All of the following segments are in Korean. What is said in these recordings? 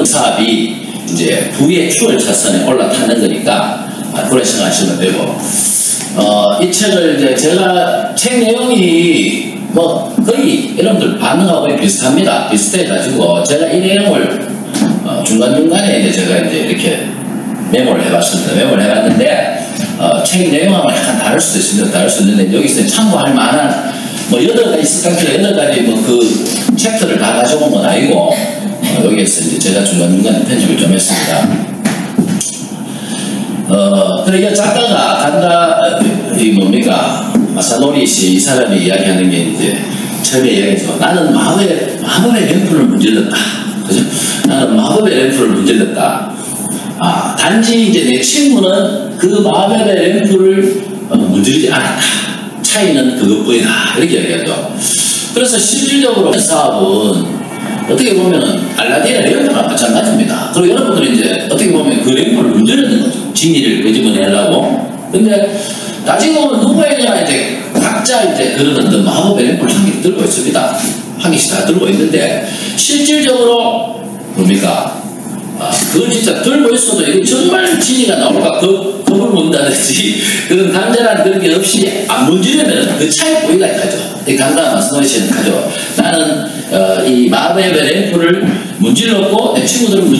사업이 이제 부의 추월 차선에 올라타는 거니까 그렇게 생각하시면 되고, 이 책을 이제 제가 책 내용이 뭐 거의 여러분들 반응하고 비슷합니다. 비슷해가지고 제가 이 내용을 중간중간에 이제 제가 이제 이렇게 메모를 해봤습니다. 메모를 해봤는데 책 내용하고 약간 다를 수도 있습니다. 다를 수 있는데 여기서 참고할 만한 뭐 8가지 스카키라 8가지 뭐 그 챕터를 다 가져온 건 아니고 여기에서 이제 제가 중간중간에 편집을 좀 했습니다. 그러니까 작가가 간다 이 뭡니까 마사노리 씨 이 사람이 이야기하는 게 이제 처음에 이야기죠. 나는 마법의 램프를 문질렀다. 그죠? 나는 마법의 램프를 문질렀다. 단지 이제 내 친구는 그 마법의 램프를 문지르지 않았다. 차이는 그것뿐이다. 이렇게 이야기하죠. 그래서 실질적으로 사업은 어떻게 보면은 알라딘의 램프랑 마찬가지입니다. 그리고 여러분들이 이제 어떻게 보면 그 램프를 문지르는 거죠. 진리를 끄집어내려고. 근데 나중에 보면 누구에게나 이제 각자 이제 그런 어떤 마법의 램프를 한 개 들고 있습니다. 한 개씩 다 들고 있는데 실질적으로 뭡니까? 그걸 진짜 들고 있어도 이거 정말 진리가 나올까? 겁을 문다든지 그런 간절한 그런 게 없이 안 문지르면 그 차이 보이가 가죠. 이 강단 마스노리 씨는 가죠. 나는 이 마법의 램프를 문질렀고 내 친구들은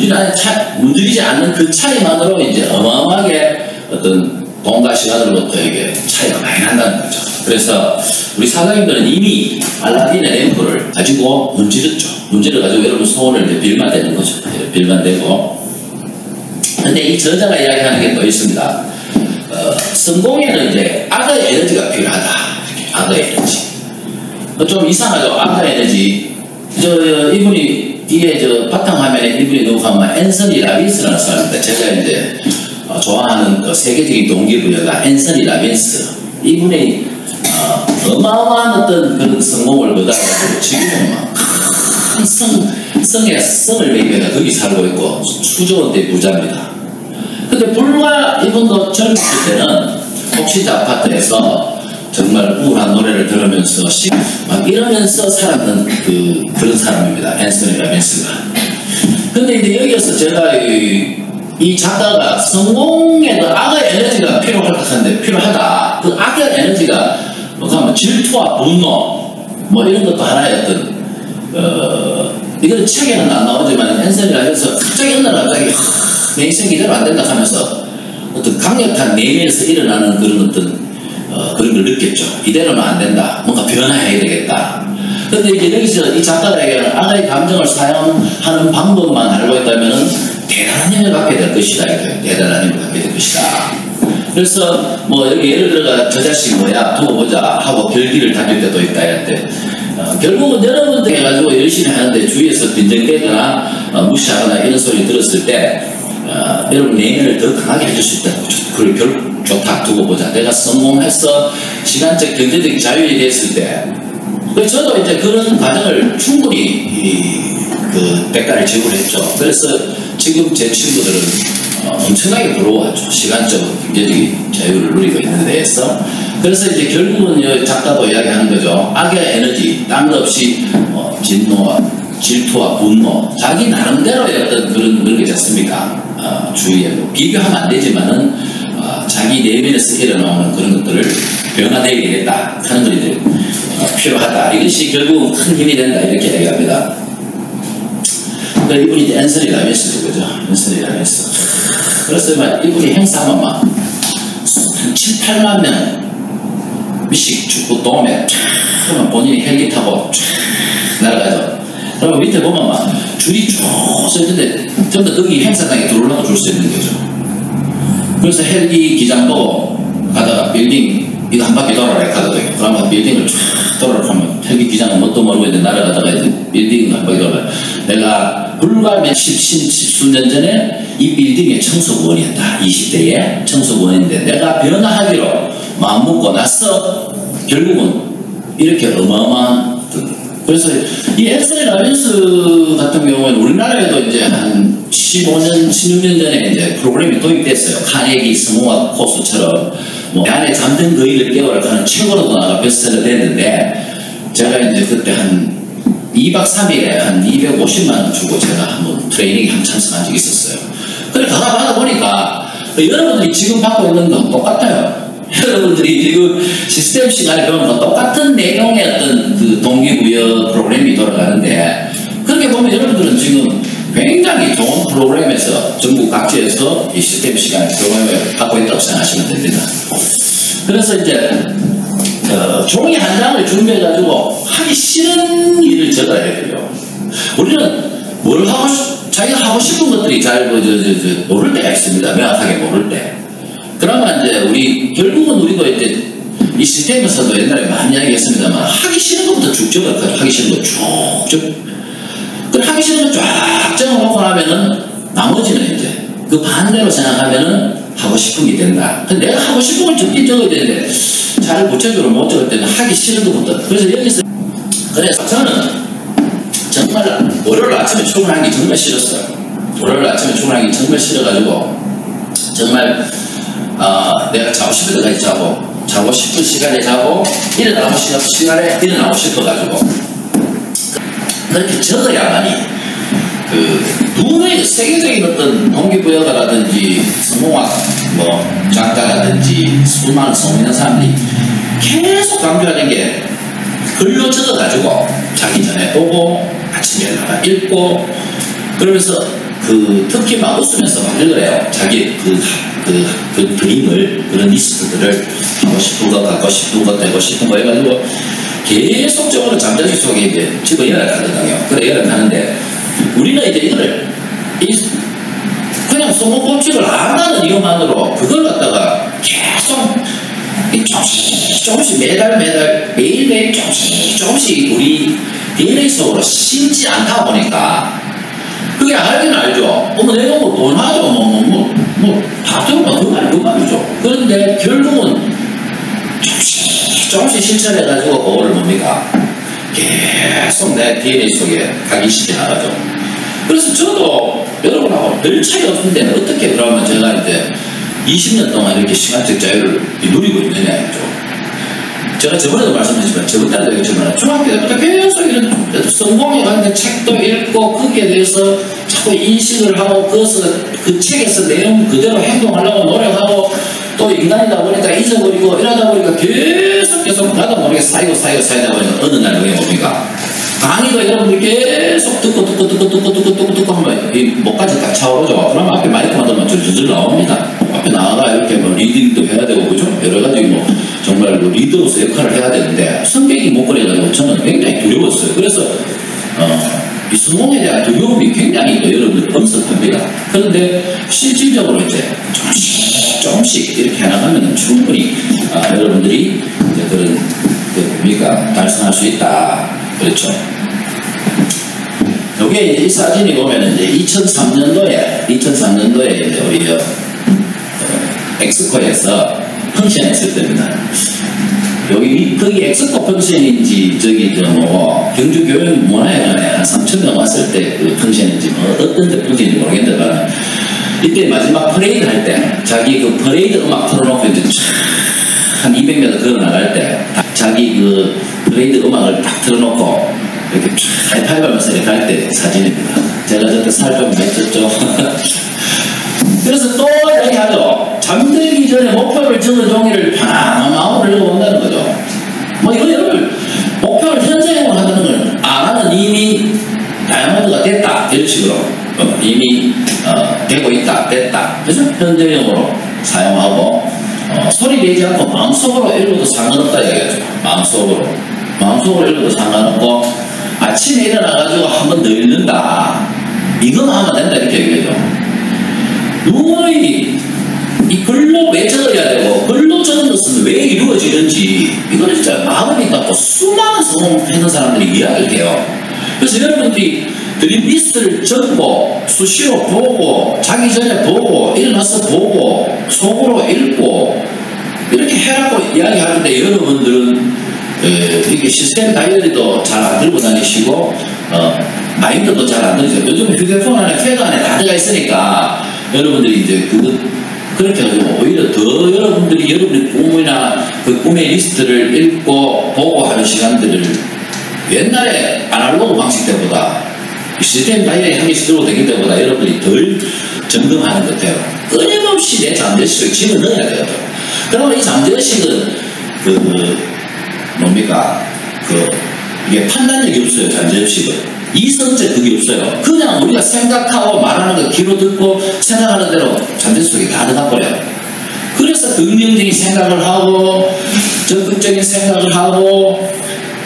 문지르지 않는 그 차이만으로 이제 어마어마하게 어떤 돈과 시간으로부터 이게 차이가 많이 난다는 거죠. 그래서 우리 사장님들은 이미 알라딘의 램프를 가지고 문지르죠. 문지르가지고 여러분 소원을 이제 빌만 되는 거죠. 빌만 되고. 근데 이 저자가 이야기하는 게 또 있습니다. 성공에는 이제 악의 에너지가 필요하다. 이렇게 악의 에너지. 좀 이상하죠. 악의 에너지. 이분이 뒤에 바탕화면에 이분이 누구 하면 앤서니 라빈스라는 사람입니다. 제가 이제 좋아하는 세계적인 동기부여가 앤서니 라빈스. 이분이 어마어마한 어떤 그런 성공을 거둬가지고 지금은 막 큰 성을 매기면서 거기 살고 있고 수조 원대 부자입니다. 근데 불과 이분도 젊었을 때는 옥시자 아파트에서 정말 우울한 노래를 들으면서 막 이러면서 살았던 그런 사람입니다. 앤서니 라빈스가. 근데 이제 여기서 제가 이 작가가 성공에도 악의 에너지가 필요하다. 그 악의 에너지가 뭐 질투와 분노 뭐 이런 것도 하나의 어떤 이건 책에는 안 나오지만 앤서니 라빈스가 갑자기 어느 날 갑자기 내 인생 이대로 안 된다 하면서 어떤 강력한 내면에서 일어나는 그런 어떤 그런 걸 느꼈죠. 이대로는 안 된다. 뭔가 변화해야 되겠다. 근데 이제 여기서 이 작가가 얘기하는 악의 감정을 사용하는 방법만 알고 있다면은 대단한 힘을 갖게 될 것이다. 이렇게 대단한 힘을 갖게 될 것이다. 그래서 뭐 여기 예를 들어가 저 자식 뭐야 두고 보자 하고 별기를 다닐 때도 있다 이랬대. 결국은 여러분들 해가지고 열심히 하는데 주위에서 빈정대거나 무시하거나 이런 소리 들었을 때 여러분 내면을 더 강하게 해줄 수 있다는 거죠. 그걸 결국 좋다 두고 보자. 내가 성공해서 시간적 경제적 자유에 됐을 때 저도 이제 그런 과정을 충분히 그 대가를 지불했죠. 그래서 지금 제 친구들은 엄청나게 부러워하죠. 시간적으로 경제적인 자유를 누리고 있는 데에서. 그래서 이제 결국은 작가도 이야기하는 거죠. 악의 에너지, 딴 없이 진노와 질투와 분노, 자기 나름대로의 어떤 그런 게 있지 않습니까? 주위에 뭐 비교하면 안 되지만은 자기 내면에서 일어나오는 그런 것들을 변화되게 되겠다 하는 것이 이제 필요하다. 이것이 결국 큰 힘이 된다 이렇게 얘기합니다. 그러니까 이분이 이제 앤서니 라빈스 그죠? 앤서니 라빈스. 그래서 이분이 행사하면 막 한 7, 8만 명 미식 축구 도움에 그러면 본인이 헬기 타고 날아가죠. 그러면 밑에 보면 막 줄이 쭉 서있는데 전부 다 거기 행사장에 들어오려고 줄 수 있는 거죠. 그래서 헬기 기장 보고 가다가 빌딩 이거 한 바퀴 돌아라 이렇게 하거든요. 그러면 빌딩을 쭉 돌아가면 헬기 기장은 뭣도 모르고 이제 날아가다가 이제 빌딩 한 바퀴 돌아요. 내가 불과 십수년 전에 이 빌딩의 청소부원이었다. 20대에 청소부원인데 내가 변화하기로 마음먹고 나서 결국은 이렇게 어마어마한 그래서 이 앤서니 라빈스 같은 경우에는 우리나라에도 이제 한 15년, 16년 전에 이제 프로그램이 도입됐어요. 카네기 스모아 코스처럼 뭐 내 안에 잠든 거인을 깨우라 하는 책으로도 나가 베스트셀러 됐는데 제가 이제 그때 한 2박 3일에 한 250만 원 주고 제가 한번 트레이닝에 한 참석한 적이 있었어요. 그래 가다 받아보니까 여러분들이 지금 받고 있는 건 똑같아요. 여러분들이 지금 시스템 시간에 배우는 건 똑같은 내용의 어떤 그 동기부여 프로그램이 돌아가는데, 그렇게 보면 여러분들은 지금 굉장히 좋은 프로그램에서 전국 각지에서 이 시스템 시간에 경험을 받고 있다고 생각하시면 됩니다. 그래서 이제 종이 한 장을 준비해가지고 하기 싫은 일을 적어야 돼요. 우리는 뭘 하고 자기가 하고 싶은 것들이 잘 모를 때가 있습니다. 명확하게 모를 때. 그러면 이제 우리 결국은 우리가 이제 이 시스템에서도 옛날에 많이 이야기했습니다만 하기 싫은 것부터 쭉 적어요. 하기 싫은 거 쭉. 그 하기 싫은 거 쫙 적어놓고 나면은 나머지는 이제 그 반대로 생각하면은 하고 싶은 게 된다. 근데 내가 하고 싶은 걸 적긴 적어야 되는데 잘 구체적으로 못 적을 때는 하기 싫은 것부터. 그래서 여기서 그래서 저는 정말 월요일 아침에 출근하기 정말 싫었어요. 월요일 아침에 출근하기 정말 싫어가지고 정말 내가 자고 싶을 때까지 자고 싶은 시간에 자고 일어나고 싶은 시간에 일어나고 싶어가지고 그렇게 적어야만이 누구의 세계적인 어떤 동기부여가라든지 성공학 작가라든지 수많은 성공 있는 사람들이 계속 강조하는 게 글로 적어가지고 자기 전에 보고 아침에 나가 읽고 그러면서 특히 막 웃으면서 막 읽으래요. 자기 그 그림을, 그런 리스트들을 하고 싶은 거, 갖고 싶은 거, 되고 싶은 거 해가지고 계속적으로 잠자리 속에 이제 집어 열어가거든요. 그래 열어가는데 우리는 이제 이거를 그냥 성공 법칙을 안다는 이유만으로 그걸 갖다가 계속 조금씩 매일매일 조금씩 우리 DNA 속으로 심지 않다 보니까 그게 알긴 알죠. 내가 돈 하죠. 다 들어봐. 그 말이죠. 그런데 결국은 조금씩 실천해가지고 그거를 뭡니까? 계속 내 DNA 속에 각인시켜 나가죠. 그래서 저도 여러분하고 별 차이 없는데 어떻게 그러면 제가 이제 20년 동안 이렇게 시간적 자유를 누리고 있느냐죠. 제가 저번에도 말씀드렸지만 저번 달에도 얘기했지만 중학교 때부터 계속 이런 성공에 관한 책도 읽고 거기에 대해서 자꾸 인식을 하고 그 책에서 내용 그대로 행동하려고 노력하고 또 인간이다 보니까 잊어버리고 이러다 보니까 계속 나도 모르게 쌓이다 보니까 어느 날 왜 뭡니까? 강의도 여러분들 계속 듣고 하면 이 목까지 딱 차오르죠. 그럼 앞에 마이크만 들면 줄줄 나옵니다. 앞에 나가가 이렇게 리딩도 해야 되고 그죠? 여러 가지 정말 리더로서 역할을 해야 되는데 성격이 못 그래가지고 저는 굉장히 두려웠어요. 그래서 이 성공에 대한 두려움이 굉장히 여러분들 엄습합니다. 그런데 실질적으로 이제 조금씩 이렇게 해나가면 충분히 여러분들이 이제 그런 뭡니까 달성할 수 있다. 그렇죠. 요게 이 사진이 보면은 이제 2003년도에 이제 우리 엑스코에서 펑션했을 때입니다. 거기 엑스코 펑션인지 경주교육문화회관에 한 3,000명 왔을 때 그 펑션인지 어떤 데 펑션인지 모르겠는데 이때 마지막 퍼레이드 할 때 자기 그 퍼레이드 음악 틀어놓고 이제 한 200m 걸어 나갈 때 자기 그 퍼레이드 음악을 딱 틀어놓고 이렇게 하이파이브하면서 이렇게 할 때 사진입니다. 제가 저때 살 좀 맺혔죠. 그래서 또 얘기하죠. 잠들기 전에 목표를 적은 종이를 편안한 마음으로 읽어본다는 거죠. 이거 여러분 목표를 현생으로 한다는 걸 나는 이미 다이아몬드가 됐다 이런 식으로 이미 되고 있다 됐다 그래서 현재형으로 사용하고 소리 내지 않고 마음속으로 읽어도 상관없다 얘기하죠. 마음속으로 읽어도 상관없고 아침에 일어나가지고 한 번 더 읽는다 이거만 하면 된다 이렇게 얘기하죠. 누구의 이 글로 왜 적어야 되고 글로 적은 것은 왜 이루어지는지 이거는 진짜 마음이 있다고 수많은 성공했는 사람들이 이야기를 해요. 그래서 여러분들이 드림 리스트를 적고 수시로 보고 자기 전에 보고 일어나서 보고 속으로 읽고 이렇게 해라고 이야기하는데 여러분들은 이게 시스템 다이어리도 잘 안 들고 다니시고 마인드도 잘 안 들으세요. 요즘 휴대폰 안에 패드 안에 다 들어가 있으니까 여러분들이 이제 그렇게 해가지고 오히려 더 여러분들이 여러분의 꿈이나 그 꿈의 리스트를 읽고 보고 하는 시간들을 옛날에 아날로그 방식 때보다 시스템 다이어리 한 개씩 들고 다닐 때보다 여러분이 덜 점검하는 것 같아요. 끊임없이 내 잠재의식을 집어넣어야 돼요. 그러면 이 잠재의식은 이게 판단력이 없어요. 잠재의식은 이성적 그게 없어요. 그냥 우리가 생각하고 말하는 거 귀로 듣고 생각하는 대로 잠재의식 속에 다 들어가버려요. 그래서 긍정적인 생각을 하고 적극적인 생각을 하고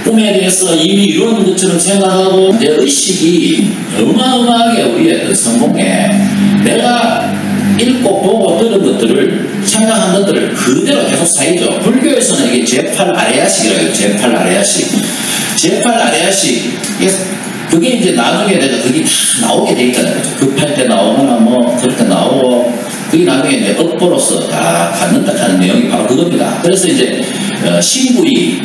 꿈에 대해서 이미 이루어진 것처럼 생각하고 내 의식이 어마어마하게 우리의 그 성공에 내가 읽고 보고 들은 것들을 생각한 것들을 그대로 계속 쌓이죠. 불교에서는 이게 제8아레야식이라고 해요. 제8아레야식. 제8아레야식. 그게 이제 나중에 내가 그게 다 나오게 돼 있다는 거죠. 급할 때 나오거나 뭐 그럴 때 나오고 그게 나중에 이제 업보로서 다 갖는다 하는 내용이 바로 그겁니다. 그래서 이제 신구이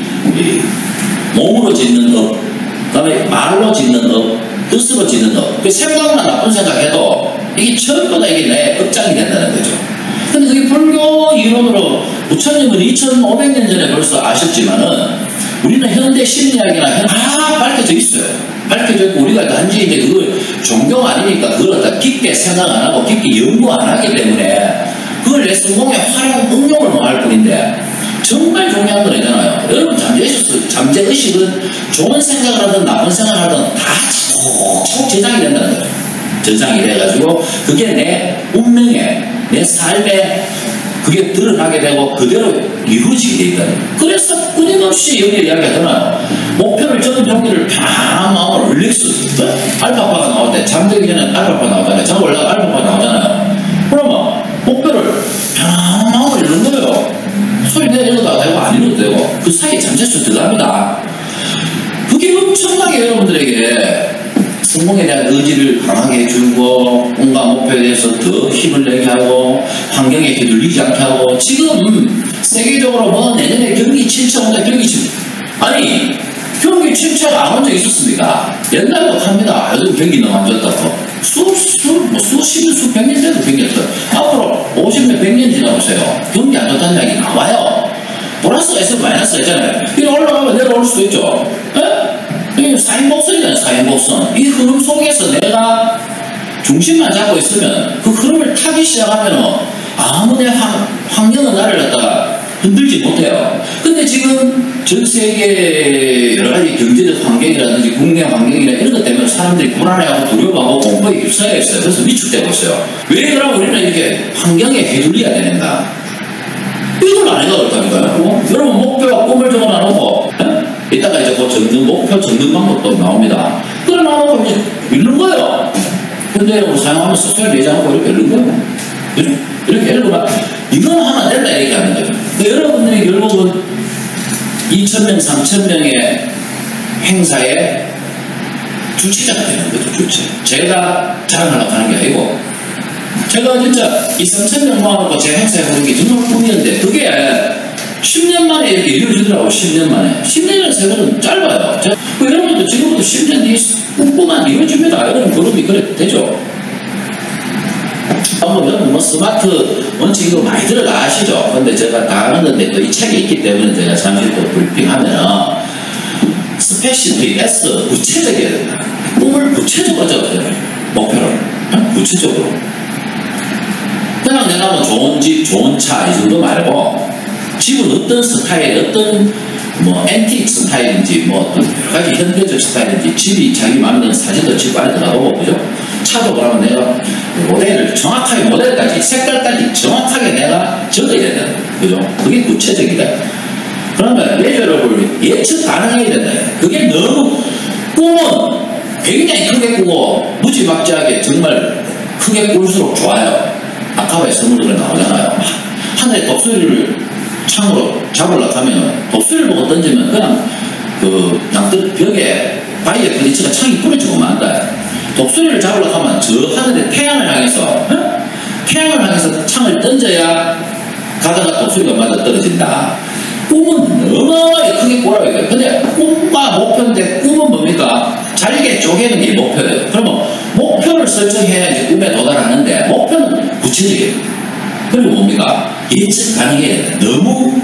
몸으로 짓는 업, 그 다음에 말로 짓는 업, 뜻으로 짓는 업. 그 생각만 나쁜 생각해도 이게 전부 다 이게 내 업장이 된다는 거죠. 근데 그게 불교 이론으로 부처님은 2500년 전에 벌써 아셨지만은 우리는 현대 심리학이나 다 밝혀져 있어요. 밝혀져 있고 우리가 단지 이제 그걸 종교 아니니까 그걸 갖다 깊게 생각 안 하고 깊게 연구 안 하기 때문에 그걸 내 성공에 활용 응용을 할 뿐인데 정말 중요한 건 있잖아요. 여러분 잠재의식은 좋은 생각을 하든 나쁜 생각을 하든 다 촉 저장이 된다는 거예요. 저장이 돼가지고 그게 내 운명에 내 삶에 그게 드러나게 되고 그대로 이루어지게 돼 있다는 거예요. 그래서 끊임없이 여기 이야기하잖아요. 목표를 적은 종기를 편안한 마음으로 릴렉스. 알파파가 나올 때 잠들기 전에 알파파 나오잖아요. 잠 올라가 알파파 나오잖아요. 그러면 목표를 편안한 마음으로 이루는 거예요. 소리 내려도 되고 안 이뤄도 되고 그 사이에 잠재수 들어갑니다. 그게 엄청나게 여러분들에게 성공에 대한 의지를 강하게 해주고 온갖 목표에 대해서 더 힘을 내게 하고 환경에 휘둘리지 않게 하고 지금 세계적으로 뭐 내년에 경기 침체 온다 경기 침체 아니 경기 침체가 안 온 적 있었습니까? 옛날부터 합니다. 요즘 경기 너무 안 좋다고 수백 년 전에도 경기 안 좋다. 앞으로 50년 100년 지나보세요. 경기 안 좋다는 이야기 나와요. 플러스가 있으면 마이너스가 있잖아요. 이거 올라가면 내려올 수도 있죠. 이게 사인복선이잖아요. 사인복선. 이 흐름 속에서 내가 중심만 잡고 있으면 그 흐름을 타기 시작하면 아무리 환경은 나를 갖다가 흔들지 못해요. 근데 지금 전 세계 여러 가지 경제적 환경이라든지 국내 환경이나 이런 것 때문에 사람들이 불안해하고 두려워하고 공포에 휩싸여 있어요. 그래서 위축되고 있어요. 왜 그러면 우리는 이렇게 환경에 휘둘려야 되는가? 이걸 안 해도 그렇다니까요. 여러분 목표와 꿈을 적어놔놓고 이따가 이제 그 목표 적는 방법도 나옵니다. 그래놔놓고 이제 읽는 거예요. 근데 사용하면서 소리 내지 않고 이렇게 읽는 거예요. 그죠? 이렇게 읽으면 이건 하면 된다 이렇게 하는 거예요. 그러니까 여러분들이 결국은 2,000명, 3,000명의 행사의 주체자가 되는 거죠. 주체. 제가 자랑하려고 하는 게 아니고 제가 진짜 2,000~3,000명 모아놓고 제 행사에 보는 게 정말 꿈이었는데 그게 10년 만에 이렇게 이루어지더라고. 10년 만에. 10년이라는 세월은 짧아요. 여러분들도 지금부터 10년 뒤에 꿈꾸만 이루어집니다. 여러분 그룹이 그래 되죠. 여러분 뭐 스마트 원칙 이거 많이 들어가 아시죠? 근데 제가 다 아는 건데 또 이 책에 있기 때문에 제가 잠시 또 브리핑하면 스페시피 S 구체적이어야 된다. 꿈을 구체적으로 적어야 목표를 구체적으로. 그냥 내가 뭐 좋은 집, 좋은 차 이 정도 말고 집은 어떤 스타일, 어떤 뭐 앤틱 스타일인지 뭐 어떤 여러 가지 현대적 스타일인지 집이 자기 마음에 드는 사진도 찍고 안에 들어가보고 그죠? 차도 그러면 내가 모델을 정확하게 모델까지 색깔까지 정확하게 내가 적어야 된다. 그죠? 그게 구체적이다. 그러면 레저러블 예측 가능해야 된다. 그게 너무 꿈은 굉장히 크게 꾸고 무지막지하게 정말 크게 꿀수록 좋아요. 아까바의 선물들은 나오잖아요. 하늘에 독수리를 창으로 잡으려고 하면 독수리를 보고 던지면 그냥 그 양뜰 벽에 바위에 부딪혀가 창이 부러지고 만다. 독수리를 잡으려고 하면 저 하늘에 태양을 향해서 태양을 향해서 창을 던져야 가다가 독수리가 맞아 떨어진다. 꿈은 어마어마하게 크게 꾸라고 해요. 근데 꿈과 목표인데 꿈은 뭡니까? 잘게 쪼개는 게 목표예요. 그러면 목표를 설정해야지 꿈에 도달하는데 목표는 구체적이에요. 그리고 뭡니까? 예측 가능해야 돼. 너무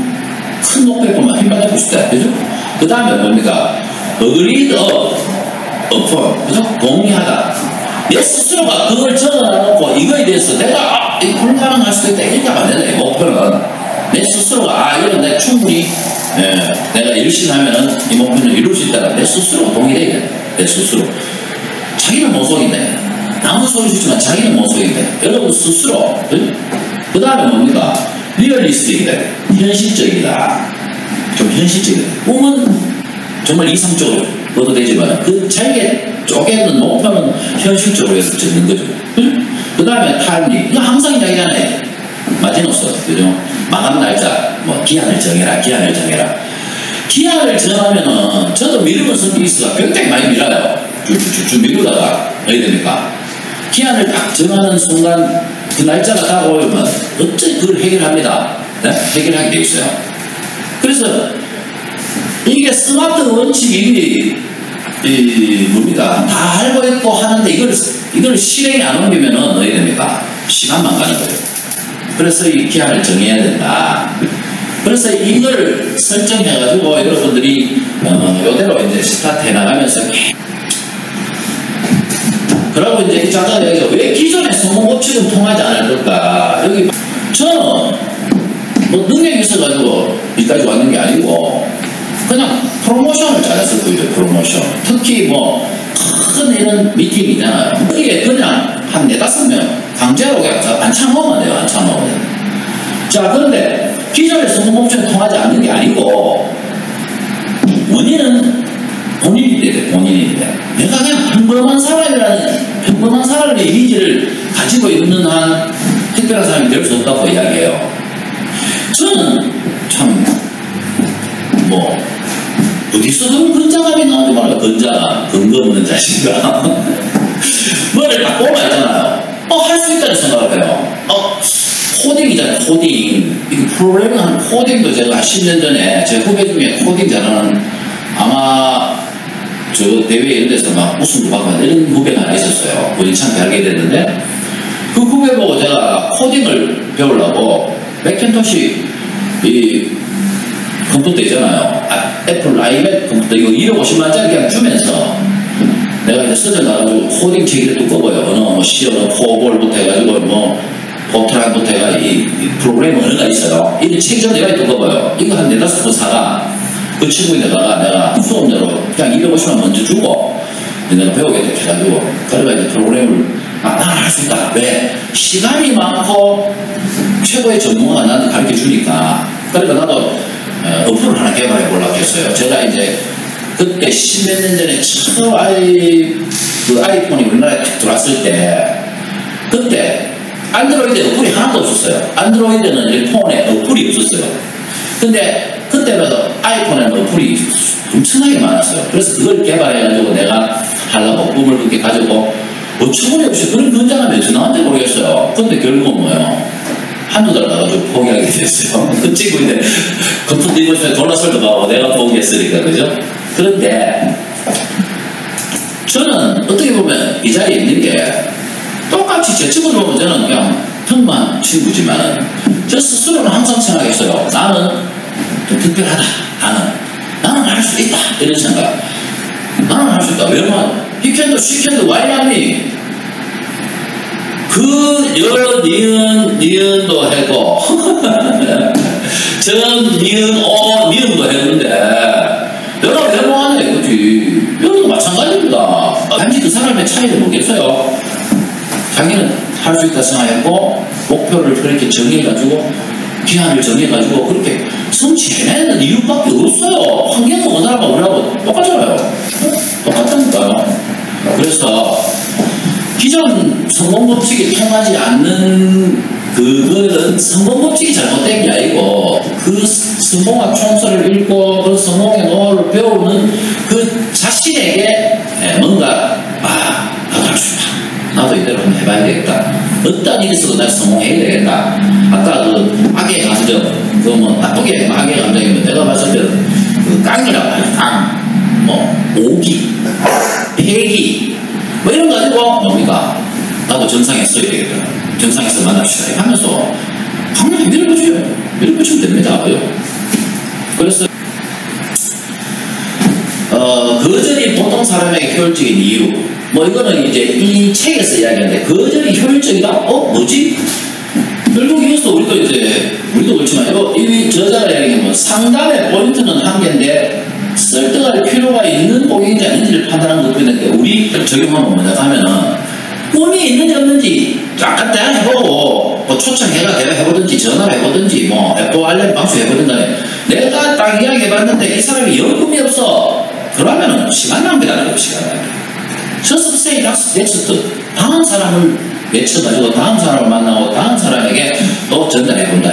큰 목표에 보면 힘받고 싶다. 그죠? 그 다음에 뭡니까? agreed upon, 그죠? 동의하다. 내 스스로가 그걸 적어놔놓고 이거에 대해서 내가 불가능할 수도 있다 이렇게 하면 안 된다. 이 목표는 내 스스로가 이건 내가 충분히 내가 열심히 하면은 이 목표는 이룰 수 있다. 내 스스로 동의해야 돼. 내 스스로. 자기는 못 속인데 아무 소리 주지만 자기는 못 속인데 여러분 스스로. 그 다음에 뭡니까? 리얼리스틱이다. 현실적이다. 좀 현실적이다. 꿈은 정말 이상적으로 얻어도 되지만 그 자기의 쪼개는 목표는 현실적으로 해서 적는 거죠. 그 다음에 타임리. 이거 항상 이야기하잖아요. 마지노선. 그죠? 마감 날짜. 뭐 기한을 정해라. 기한을 정해라. 기한을 정하면은 저도 미루는 성격이 있어서 굉장히 많이 밀어요. 쭉 미루다가 어떻게 됩니까? 기한을 딱 정하는 순간 그 날짜가 다가오면 어째 그걸 해결합니다. 네? 해결하게 돼 있어요. 그래서 이게 스마트 원칙이 뭡니까? 다 알고 있고 하는데 이걸 실행에 안 옮기면은 어떻게 됩니까? 시간만 가는 거예요. 그래서 이 기한을 정해야 된다. 그래서 이걸 설정해가지고 여러분들이 이대로 이제 스타트 해나가면서 그러고 이제 이 작가가 여기서 왜 기존의 성공 법칙은 통하지 않을 걸까? 여기 저는 뭐 능력이 있어가지고 여기까지 왔는 게 아니고 그냥 프로모션을 잘했을 거예요. 프로모션. 특히 뭐 큰 이런 미팅이잖아요. 이게 그냥 한 4-5명 강제로 그냥 안 참으면 돼요. 안 참으면 돼요. 자, 그런데 기존의 성공 법칙은 통하지 않는 게 아니고 원인은 본인인데 본인인데 내가 그냥 평범한 사람의 이미지를 가지고 있는 한 특별한 사람이 될 수 없다고 이야기해요. 저는 참 뭐 어디서 그런 건장함이 나오지 말아요. 건장함, 근거 없는 자신감. 뭐를 딱 보면 있잖아요. 할 수 있다는 생각을 해요. 코딩이잖아요. 코딩. 이 프로그래밍 코딩도 제가 한 10년 전에 제 후배 중에 코딩 잘하는 아마 저 대회 이런 데서 막 우승도 받고 이런 후배가 하나 있었어요. 우연찮게 알게 됐는데 그 후배 보고 제가 코딩을 배우려고 맥킨토시 이 컴퓨터 있잖아요. 애플 아이맥 컴퓨터 이거 250만짜리 그냥 주면서 내가 이제 서점 가가지고 코딩 책이 두꺼워요. 뭐 C, 코볼부터 해가지고 뭐 포트란부터 해가 이 프로그램 언어가 있어요. 이 책이 좀 내가 두꺼워요. 이거 한 4-5번 사가 그 친구에다가 내가 수업료로 그냥 250만 먼저 주고 내가 배우겠다 해가지고 그래가 이제 프로그램을 나는 할 수 있다. 왜? 시간이 많고 최고의 전문가가 나한테 가르쳐 주니까. 그러니까 나도 어플을 하나 개발해 보려고 했어요. 제가 이제 그때 10몇 년 전에 처음 아이폰이 우리나라에 딱 들어왔을 때 그때 안드로이드 어플이 하나도 없었어요. 안드로이드는 이 폰에 어플이 없었어요. 근데 그때는 아이폰에는 어플이 엄청나게 많았어요. 그래서 그걸 개발해가지고 내가 하려고 꿈을 그렇게 가지고 어처구니 없이 그런 건장함이 어디서 나왔는지 모르겠어요. 근데 결국은 뭐예요? 한두 달 나가지고 포기하게 됐어요. 그 친구인데 컴퓨터 이곳에 돌아설도 가고 내가 포기했으니까 그죠? 그런데 저는 어떻게 보면 이 자리에 있는 게 똑같이 제 친구들 보면 저는 그냥 평범한 친구지만 저 스스로는 항상 생각했어요. 나는 좀 특별하다. 나는 할 수 있다. 이런 생각. 나는 할 수 있다. 왜냐면 he can do, she can do, why not me? 그 여러 니은도 했고 전 니은도 했는데 여러 대모하네 그치. 여러도 마찬가지입니다. 단지 그 사람의 차이를 모르겠어요. 자기는 할 수 있다 생각했고 목표를 그렇게 정해가지고 기한을 정해가지고 그렇게 성취해내는 이유밖에 없어요. 환경은 어느 나라가 우리하고 똑같잖아요. 똑같다니까요. 그래서 기존 성공법칙이 통하지 않는 그거는 성공법칙이 잘못된 게 아니고 그 성공학 총서를 읽고 그 성공의 노하우를 배우는 그 자신에게 뭔가 나도 할 수 있다. 나도 이대로 한번 해봐야 되겠다. 어떤 일이 있어도 나 성공해야 되겠다. 아까 그 악의 감정, 그거 뭐 나쁘게 악의 감정이면 내가 봤을 때는 그 깡이라고 하죠. 깡, 뭐 오기, 패기, 뭐 이런 거 가지고 뭡니까? 나도 정상에 써야 되겠다. 정상에서 만납시다. 하면서 강력히 밀어붙여요. 밀어붙이면 됩니다. 그래서 그 효율적인 이유. 뭐 이거는 이제 이 책에서 이야기하는데 거절이 효율적이다? 뭐지? 결국 이것도 우리도 그렇지만 이 저자가 이야기하면 상담의 포인트는 한 개인데 설득할 필요가 있는 고객인지 아닌지를 판단하는 것도 있는데 우리 적용하면 뭐냐 하면은 꿈이 있는지 없는지 약간 대화해보고 뭐 초청해가 대화해보든지 전화해보든지 뭐 앱도 알림 방수해보든지 내가 딱 이야기해봤는데 이 사람이 영 꿈이 없어. 그러면은 시간 낭비라는 거예요. 시간 낭비. Just say next. 다음 사람을 외쳐가지고 다음 사람을 만나고 다음 사람에게 또 전달해본다.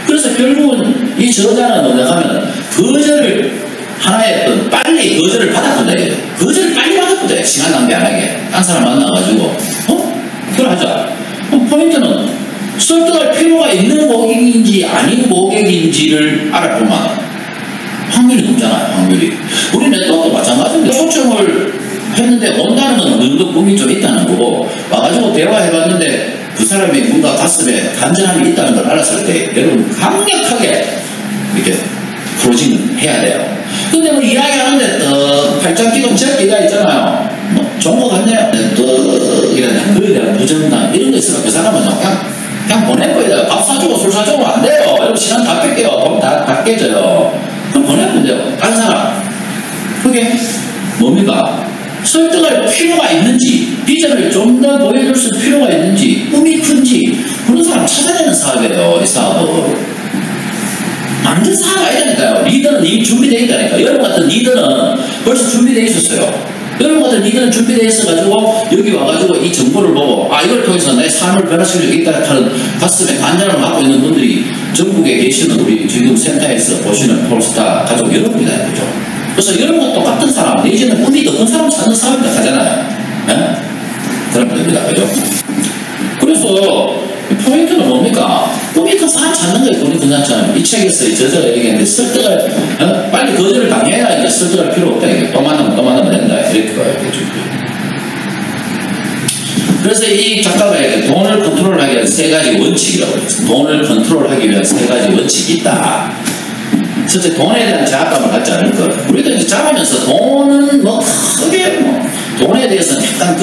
그래서 결국은 이 저자는 뭐냐 하면 거절을 하나의 어떤 빨리 거절을 받아본다. 거절을 빨리 받아본다. 시간 낭비 안 하게. 딴 사람 만나가지고 그걸 하자. 포인트는 설득할 필요가 있는 고객인지 아닌 고객인지를 알아보면 확률이 높잖아요. 확률이. 우리 네트워크도 마찬가지인데 초청을 했는데 온다는 건 어느 정도 꿈이 좀 있다는 거고 와가지고 대화해봤는데 그 사람이 뭔가 가슴에 간절함이 있다는 걸 알았을 때 여러분 강력하게 이렇게 클로징 해야 돼요. 근데 뭐 이야기하는데 팔짱 끼고 제끼가 있잖아요. 뭐 좋은 거 같네요. 이런 그에 대한 부정감 이런 거 있으면 그 사람은 그냥 보낼 거예요. 밥 사주고 술 사주고 안 돼요. 여러분 시간 다 뺄게요. 돈 다 깨져요. 그럼 보내면 돼요. 다른 사람. 그게 뭡니까? 설득할 필요가 있는지 비전을 좀 더 보여줄 수 필요가 있는지 꿈이 큰지 그런 사람 찾아내는 사업이에요. 이 사업은 완전 사업 아니라니까요. 리더는 이미 준비되어 있다니까. 여러분 같은 리더는 벌써 준비되어 있었어요. 여러분 같은 리더는 준비되어 있어가지고 여기 와가지고 이 정보를 보고 이걸 통해서 내 삶을 변화시킬 수 있다 하는 가슴에 간절함을 갖고 있는 분들이 전국에 계시는 우리 지금 센터에서 보시는 폴스타 가족 여러분이다 이거죠. 그래서 여러분과 똑같은 사람 내지는 꿈이 더 큰 사람 찾는 사람이다 하잖아요. 네? 그런 겁니다. 그죠? 그래서 포인트는 뭡니까? 꿈이 큰 사람 찾는 거예요. 꿈이 큰 사람 찾는 거. 이 책에서 저자가 얘기했는데 설득을 빨리 거절을 당해야 이제 설득할 필요 없다. 이게 또 만나면 된다. 이렇게 봐야 되죠. 그래서 이 작가가 돈을 컨트롤하기 위한 세 가지 원칙이라고 했어요. 돈을 컨트롤하기 위한 세 가지 원칙이 있다. 첫째, 돈에 대한 자학감을 갖지 않을 것. 우리도 이제 자라면서 돈은 뭐 크게 돈에 대해서 약간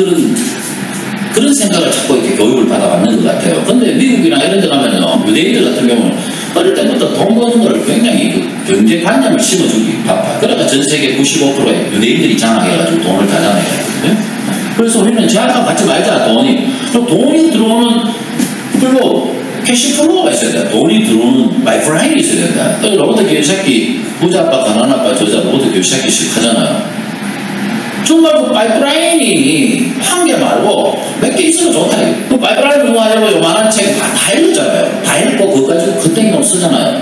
그런 생각을 자꾸 이렇게 교육을 받아왔는 것 같아요. 근데 미국이나 이런 데 가면요, 유대인들 같은 경우는 어릴 때부터 돈 버는 걸 굉장히 경제관념을 심어주기 바빠. 그러니까 전 세계 95%의 유대인들이 장악해가지고 돈을 다 장악해가지고. 그래서 우리는 제약감 갖지 말자, 돈이. 그럼 돈이 들어오는 플로우, 캐시 플로우가 있어야 된다. 돈이 들어오는 라이프라인이 있어야 된다. 로버트 기요사키, 부자 아빠, 가난 아빠, 저자 로버트 기요사키씩 하잖아요. 정말 그 파이프라인이 한 개 말고 몇 개 있으면 좋다. 그 파이프라인 누가 하려고 요만한 책 다 읽었잖아요. 다 읽고 그것까지 그땡이로 쓰잖아요.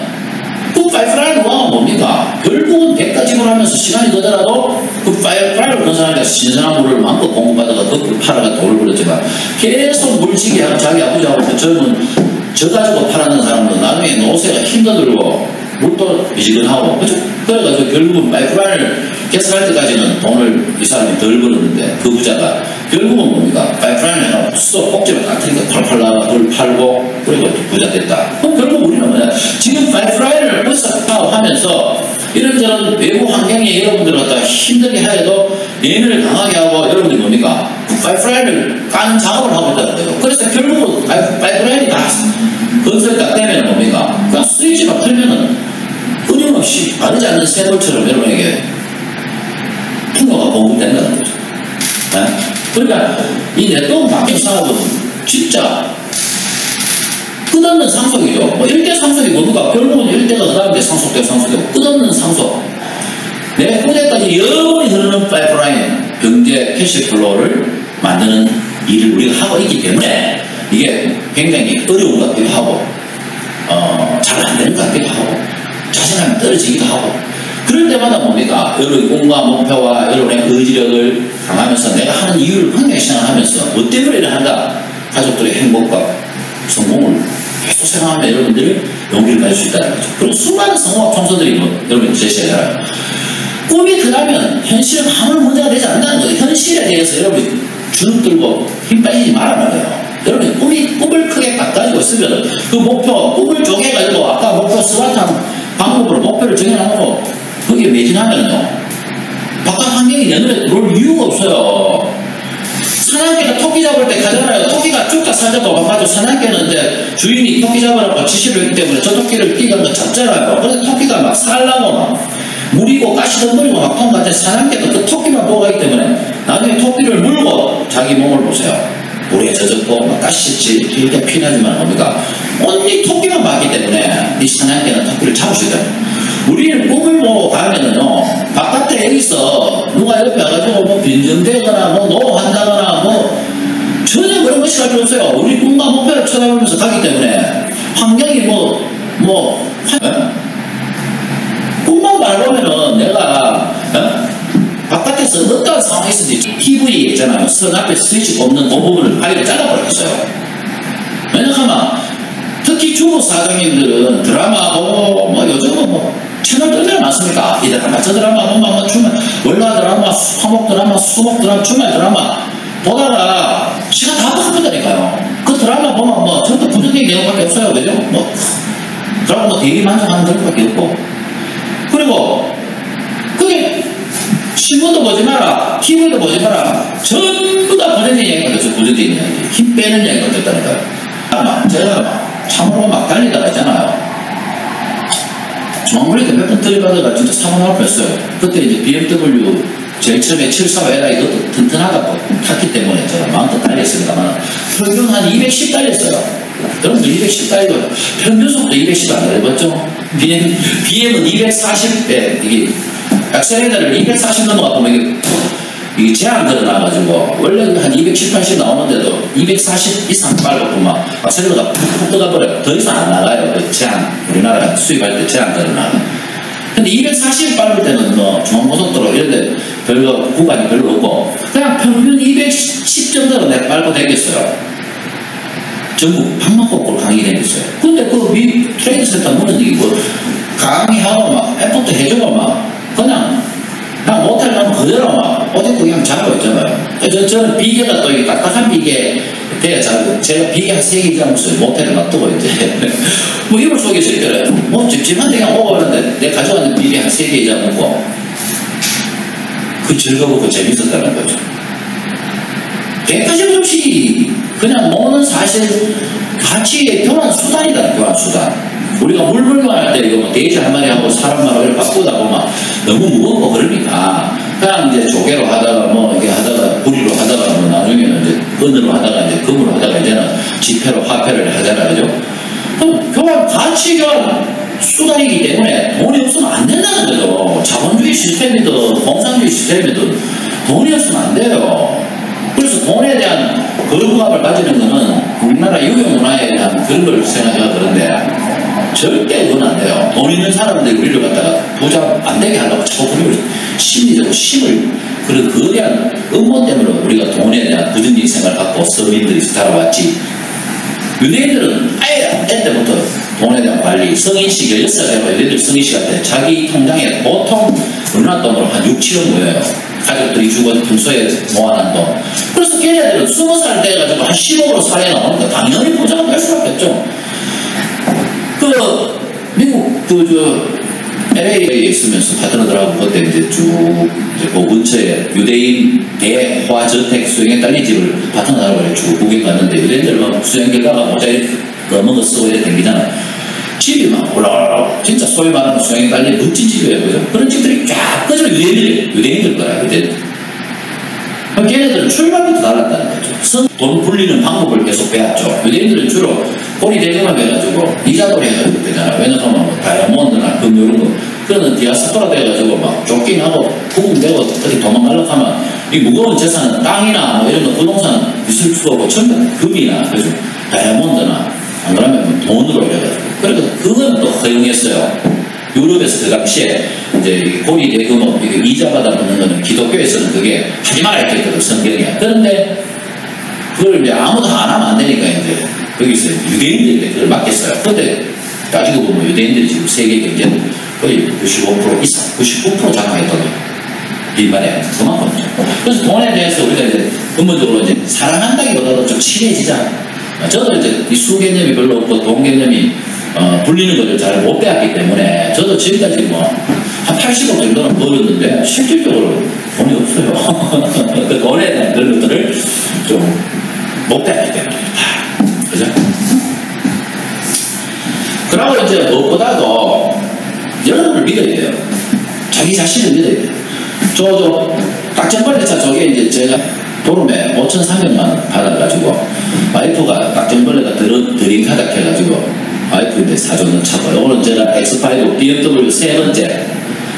그 파이프라인 누가 뭡니까? 결국은 100가지 지불하면서 시간이 더더라도 그 파이프라인을 건설하니까 신선한 물을 마음껏 공급받아가 그 팔아가 돈을 벌었지만 계속 물치기 하고 자기 아버지하고 젊은 저 가지고 팔았는 사람도 나중에 노세가 힘들고 물도 미지근하고 그죠? 그래가지고 결국은 파이프라인을 개설할 때까지는 돈을 이 사람이 덜 벌었는데 그 부자가 결국은 뭡니까? 파이프라인을 해놓고 수도 꼭지를 딱 트니까 팔팔 나가 그걸 팔고 그리고 부자 됐다. 그럼 결국 우리는 뭐냐? 지금 파이프라인을 하면서 이런저런 외부 환경에 여러분들 갖다 힘들게 하여도 내면을 강하게 하고 여러분들이 뭡니까? 파이프라인을 까는 작업을 하고 있다는 거예요. 그래서 결국은 파이프라인이 다 건설이 딱 되면 뭡니까? 그냥 스위치만 풀면은 끊임없이 마르지 않는 샘물처럼 여러분에게 풍요가 공급된다는 거죠. 네? 그러니까 이 네트워크 마케팅 사업은 진짜 끝없는 상속이죠. 뭐 1대 상속이 뭡니까? 결국은 1대가 그 다음에 상속되고 상속되고 끝없는 상속. 내 후대까지 영원히 흐르는 파이프라인, 경제 캐시플로우를 만드는 일을 우리가 하고 있기 때문에 이게 굉장히 어려운 것 같기도 하고 잘 안 되는 것 같기도 하고 자신감이 떨어지기도 하고 그럴 때마다 뭡니까? 여러분의 꿈과 목표와 여러분의 의지력을 강하면서 내가 하는 이유를 굉장히 생각하면서 뭐 때문에 일을 한다? 가족들의 행복과 성공을 계속 생각하면 여러분들이 용기를 가질 수 있다는 거죠. 그리고 수많은 성공학 총서들이 여러분이 제시하잖아요. 꿈이 크다면 현실은 아무런 문제가 되지 않는다는 거예요. 현실에 대해서 여러분이 주눅 들고 힘 빠지지 말란 말이에요. 여러분이 꿈을 크게 딱 가지고 있으면 그 목표, 꿈을 쪼개가지고 아까 목표 스마트한 방법으로 목표를 정해놓고 거기에 매진하면요. 바깥 환경이 내 눈에 들어올 이유가 없어요. 사냥개가 토끼 잡을 때 가잖아요. 토끼가 쭉다 살자고 봐가지고 사냥개는 이제 주인이 토끼 잡으라고 지시를 했기 때문에 저 토끼를 끼가 잡잖아요. 그래서 토끼가 막 살라고 막 물이고 가시덩거리고 막 통과할 사냥개도 그 토끼만 보고 가기 때문에 나중에 토끼를 물고 자기 몸을 보세요. 물에 젖었고 막 가시지 길게 피나지만 뭡니까? 언니 토끼만 봤기 때문에 이 사냥개는 토끼를 잡으셔야 돼요. 우리는 꿈을 보고 가면은요, 바깥에 여기서 누가 옆에 와가지고 뭐 빈정대거나 뭐 노한다거나 뭐 전혀 그런 것이 가지고 없어요. 우리 꿈과 목표를 쳐다보면서 가기 때문에 환경이 꿈만 밟으면은 내가 바깥에서 어떠한 상황이 있든지 TV 있잖아요. 선 앞에 스위치 꼽는 그 부분을 파일을 잘라버렸어요. 왜냐하면 특히 주부 사장님들은 드라마 보고 뭐 요즘은 뭐 채널 얼마나 많습니까? 이 드라마 저 드라마 보면 주말 월화 드라마 화목 드라마 수목 드라마 주말 드라마 보다가 시간 다 바꾼다니까요. 그 드라마 보면 뭐 전부 부정적인 내용밖에 없어요. 그죠? 뭐 드라마 뭐 대리 만족하는 내용밖에 없고 그리고 그게 신문도 보지 마라 TV도 보지 마라 전부 다 부정적인 이야기가 됐죠. 부정적인 이야기 힘 빼는 이야기가 됐다니까요. 제가 참으로 막 달리다가 있잖아요. 중앙거리에 몇 번 들이받아가 진짜 사고 날 뻔했어요. 그때 이제 BMW 제일 처음에 745Li 이것도 튼튼하다고 탔기 때문에 제가 마음껏 달렸습니다만 평균 한 210 달렸어요. 여러분들 210 달리고 평균 속도 210 안 달려봤죠? BM은 240배 이게 액셀레이터를 240 넘어가 보면 이게 제한 들어나가지고 원래 한 270, 80 나오는데도 240 이상 빨고 막 액셀레이터가 푹 떠가버려요. 더 이상 안 나가요. 그 제한 우리나라 수입할 때 제한 들어나가. 근데 240 밟을 때는 뭐 중앙고속도로 이런데 별로 구간이 별로 없고 그냥 평균 210 정도로 내가 밟고 다녔어요. 전국 방방곡곡 강의 다녔어요. 근데 그 미 트레이드 센터 문은 이게 뭐 강의하고 막 에포트 해주고 막 그냥 모텔 가면 그대로 막 어디 그냥 자고 있잖아요. 저는 비계가 또 이게 딱딱한 비계 돼야 자고 제가 비계 한 3개 이상 없어요. 모텔에 놔두고 이제 뭐 이불 속에서 있더래요. 뭐 집집한테 그냥 오고 하는데 내가 가져가는 비계 한 3개 이상 먹고 그 즐거우고 재밌었다는 거죠. 100가지 없이 그냥 먹는 사실 같이 교환 수단이다. 교환 수단. 우리가 물불만할 때 이거 뭐 돼지 한 마리 하고 사람 말을 바꾸다 보면 너무 무겁고 그러니까 그냥 이제 조개로 하다가 뭐 이게 하다가 부리로 하다가 뭐 나중에는 이제 은으로 하다가 이제 금으로 하다가 이제는 지폐로 화폐를 하잖아요. 그죠? 그럼 교환 가치 교환 수단이기 때문에 돈이 없으면 안 된다는 거죠. 자본주의 시스템이든 공산주의 시스템이든 돈이 없으면 안 돼요. 그래서 돈에 대한 거부감을 가지는 거는 우리나라 유교 문화에 대한 그런 걸 생각해야 그런데 절대 그건 안 돼요. 돈 있는 사람들이 우리를 갖다가 부자 안 되게 하려고 자꾸 우리를 심리적으로 힘을 그런 거대한 음모 때문에 우리가 돈에 대한 부정적인 생각을 갖고 서민들이 살아왔지. 유대인들은 아예 때부터 돈에 대한 관리, 성인식 16살 되고 유대인들 성인식 할 때 자기 통장에 보통 우리나라 돈으로 한 6, 7억 모여요. 가족들이 주고 평소에 모아놓은 돈. 그래서 걔네들은 20살 돼가지고 한 10억으로 사회 나오니까 당연히 부자가 될 수밖에 없죠. 미국 LA에 있으면서 파트너들하고 그때 이제 쭉 그 근처에 유대인 대화저택 수영에 딸린 집을 파트너들하고 쭉 구경 갔는데 유대인들 막 수영 결과가 모자에 검은 거 쓰고 이렇게 댕기잖아요. 집이 막 올라가라 진짜 소위 말하는 수영에 딸린 멋진 집이에요. 그죠? 그런 집들이 쫙 꺼져 유대인들 거야. 유대인들. 그럼 걔네들은 출발부터 달랐다는 거죠. 돈 불리는 방법을 계속 배웠죠. 유대인들은 주로 꼬리 대금만 해가지고 이자도 해가지고 되잖아요. 왜냐하면 뭐 다이아몬드나 금 이런 거 그거는 디아스포라 돼가지고 막 쫓기나고 구금되고 어디 도망가려고 하면 이 무거운 재산은 땅이나 뭐 이런 거 부동산 있을 수도 없고 전부 금이나 그래서 다이아몬드나 안 그러면 뭐 돈으로 이래가지고 그러니까 그건 또 허용했어요. 유럽에서 그 당시에 이제 고리 대금업 이자 받아 먹는 거는 기독교에서는 그게 하지 말아야 했거든 성경이야. 그런데 그걸 이제 아무도 안 하면 안 되니까 이제 거기서 유대인들이 그걸 맡겼어요. 근데 따지고 보면 유대인들이 지금 세계 경제는 거의 95% 이상, 99% 장악했거든요. 일반에 그만큼이죠. 그래서 돈에 대해서 우리가 이제 근본적으로 이제 사랑한다기보다도 좀 친해지자. 저도 이제 이 수 개념이 별로 없고 돈 개념이 불리는 것을 잘 못 배웠기 때문에 저도 지금까지 뭐 한 80억 정도는 벌었는데 실질적으로 돈이 없어요. 그 돈에 대한 그런 것들을 좀 못 배웠기 때문입니다. 그죠? 그러고 이제 무엇보다도 여러분을 믿어야 돼요. 자기 자신을 믿어야 돼요. 저 딱정벌레차 저게 이제 제가 도름에 5,300만 원 받아가지고 와이프가 딱정벌레가 드링카닥 해가지고 와이프한테 사주는 차고 요거는 제가 X5 BMW 세 번째.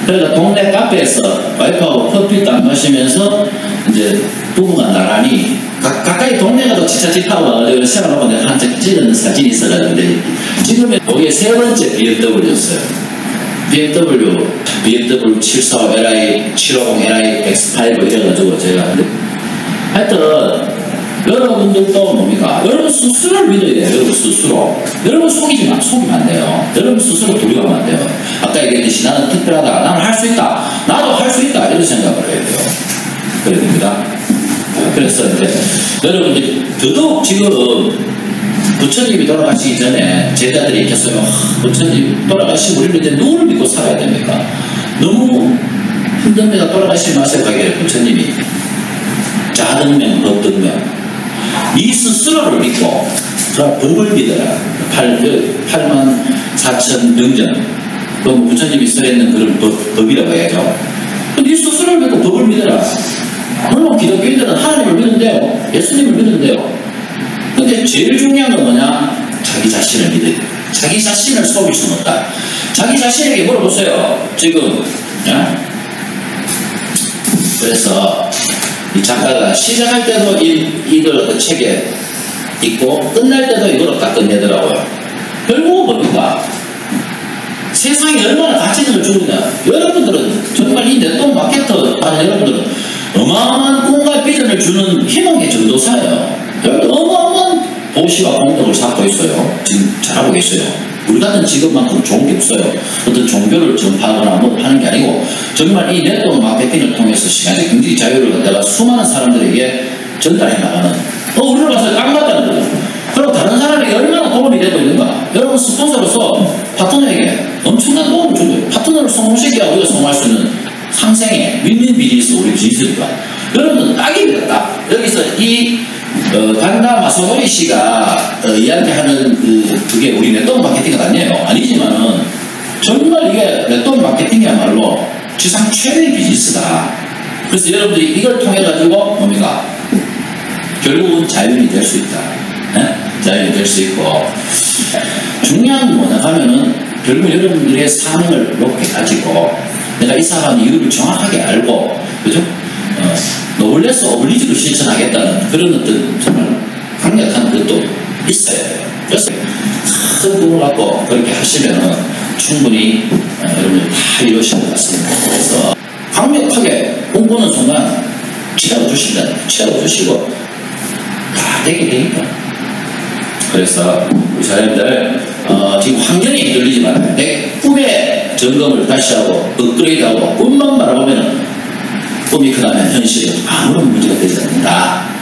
그러니까 동네 카페에서 와이프하고 커피도 안 마시면서 이제 부부가 나란히 가까이 동네 가도 지차지 타고 와가지고 세워놓고 내가 한 장 찍은 사진이 있어가지고 지금은 여기에 세 번째 BMW였어요. BMW 745 LI, 750 LI, X5 이래가지고 제가 하여튼 여러분들도 뭡니까? 여러분 스스로를 믿어야 돼요. 여러분 스스로. 여러분 속이면 안 돼요. 여러분 스스로 두려워하면 안 돼요. 아까 얘기했듯이 나는 특별하다. 나는 할 수 있다. 나도 할 수 있다. 이런 생각을 해야 돼요. 그래야 됩니다. 그래서 이제 여러분들이 더더욱 지금 부처님이 돌아가시기 전에 제자들이 얘기했어요. 부처님 돌아가시고 우리는 이제 누구를 믿고 살아야 됩니까? 너무 힘듭니다. 돌아가시지 마세요. 가게 부처님이 자등명, 법등명 이 스스로를 믿고 법을 믿어라. 84,000 명전 그럼 부처님이 써있는 그런 법이라고 해야죠. 네 스스로를 믿고 법을 믿어라. 물론 기독교인들은 하나님을 믿는데요. 예수님을 믿는데요. 근데 제일 중요한 건 뭐냐? 자기 자신을 믿어야 돼요. 자기 자신을 속일 수는 없다. 자기 자신에게 물어보세요. 지금 그래서 이 작가가 시작할 때도 이걸 그 책에 있고 끝날 때도 이걸 딱 끝내더라고요. 결국은 뭡니까? 세상에 얼마나 가치 있는 걸 주느냐. 여러분들은 정말 이 네트워크 마케터 하는 여러분들은 어마어마한 꿈과 비전을 주는 희망의 전도사예요. 여러분 어마어마한 보시와 공덕을 쌓고 있어요. 지금 잘하고 계셔요. 우리 같은 직업만큼 좋은 게 없어요. 어떤 종교를 전파하거나 뭐 하는 게 아니고 정말 이 네트워크 마케팅을 통해서 시간적 경제적 자유를 갖다가 수많은 사람들에게 전달해 나가는 우리를 봐서 딱 맞다는 거죠. 그럼 다른 사람에게 얼마나 도움이 되고 있는가. 여러분 스폰서로서 파트너에게 엄청난 도움을 주고요. 파트너를 성공시켜야 우리가 성공할 수 있는 상생의 윈윈 비즈니스 우리 비즈니스니까 여러분은 딱입니다. 딱 여기서 이 간다 마사모리 씨가 이야기하는 그게 우리 네트워크 마케팅은 아니에요. 아니지만은 정말 이게 네트워크 마케팅이야말로 지상 최대의 비즈니스다. 그래서 여러분들이 이걸 통해 가지고 뭡니까? 결국은 자연이 될 수 있다. 네? 자연이 될 수 있고 중요한 건 뭐냐 하면은 결국 여러분들의 사명을 높게 가지고 내가 이 사람의 이유를 정확하게 알고 그죠? 노블레스 오블리지로 실천하겠다는 그런 어떤 정말 강력한 것도 있어야 돼요. 그래서 큰 꿈을 갖고 그렇게 하시면은 충분히 여러분들 다 이루실 것 같습니다. 그래서 강력하게 꿈꾸는 순간 채워주시고 다 되게 되니까. 그래서 우리 사람들 지금 환경에 흔들리지 말아요. 내 꿈의 점검을 다시 하고 업그레이드하고 꿈만 바라보면 꿈이 크다면 현실은 아무런 문제가 되지 않는다.